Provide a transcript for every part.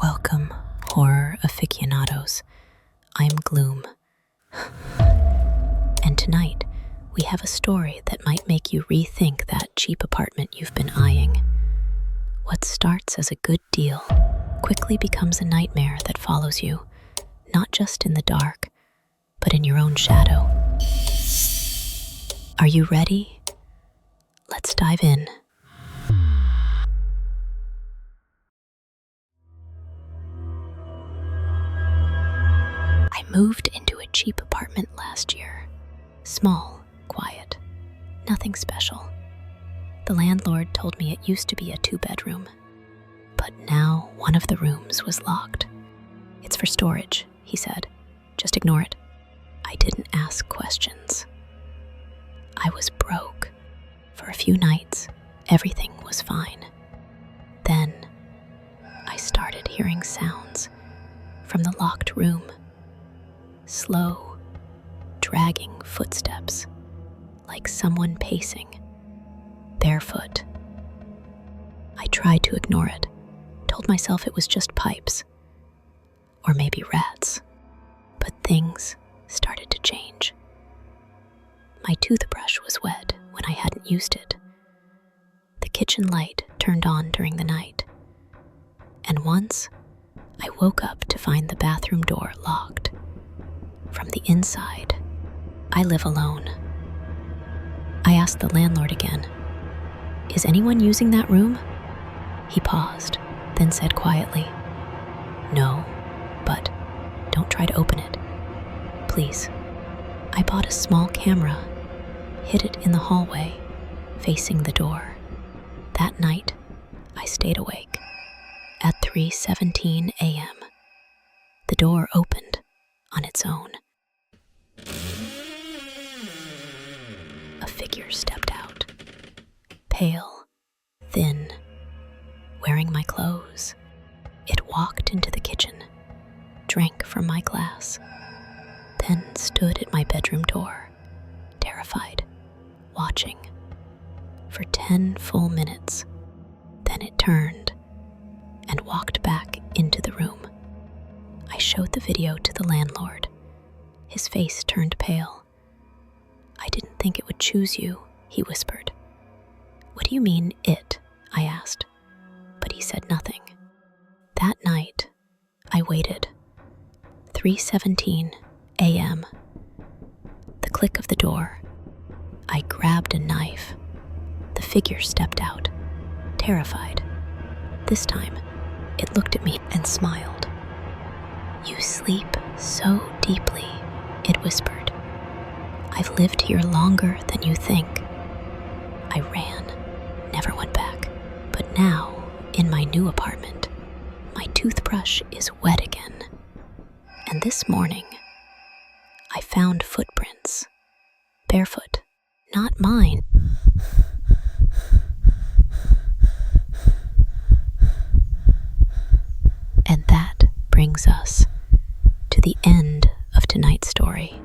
Welcome, horror aficionados. I'm Gloom. And tonight, we have a story that might make you rethink that cheap apartment you've been eyeing. What starts as a good deal quickly becomes a nightmare that follows you, not just in the dark, but in your own shadow. Are you ready? Let's dive in. I moved into a cheap apartment last year. Small, quiet, nothing special. The landlord told me it used to be a 2-bedroom, but now one of the rooms was locked. It's for storage, he said. Just ignore it. I didn't ask questions. I was broke. For a few nights, everything was fine. Then, I started hearing sounds from the locked room. Slow, dragging footsteps, like someone pacing, barefoot. I tried to ignore it, told myself it was just pipes, or maybe rats, but things started to change. My toothbrush was wet when I hadn't used it. The kitchen light turned on during the night, and once I woke up to find the bathroom door locked. From the inside, I live alone. I asked the landlord again, "Is anyone using that room?" He paused, then said quietly, "No, but don't try to open it. Please." I bought a small camera, hid it in the hallway, facing the door. That night, I stayed awake. At 3:17 a.m., the door opened on its own. A figure stepped out, pale, thin, wearing my clothes. It walked into the kitchen, drank from my glass, then stood at my bedroom door, terrified, watching, for 10 full minutes. Then it turned and walked back into the room. I showed the video to the landlord. His face turned pale. "I didn't think it would choose you," he whispered. "What do you mean, it?" I asked, but he said nothing. That night, I waited. 3:17 a.m. The click of the door. I grabbed a knife. The figure stepped out, terrified. This time, it looked at me and smiled. "You sleep so deeply," it whispered. "I've lived here longer than you think." I ran, never went back. But now, in my new apartment, my toothbrush is wet again. And this morning, I found footprints, barefoot, not mine. And that brings us to the end of tonight's story.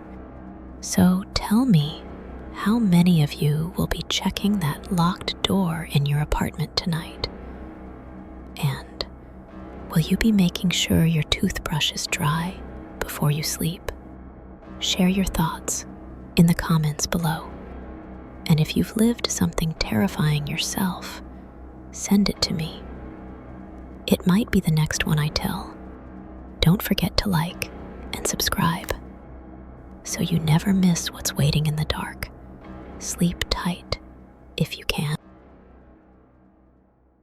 So tell me, how many of you will be checking that locked door in your apartment tonight? And will you be making sure your toothbrush is dry before you sleep? Share your thoughts in the comments below. And if you've lived something terrifying yourself, send it to me. It might be the next one I tell. Don't forget to like and subscribe so you never miss what's waiting in the dark. Sleep tight if you can.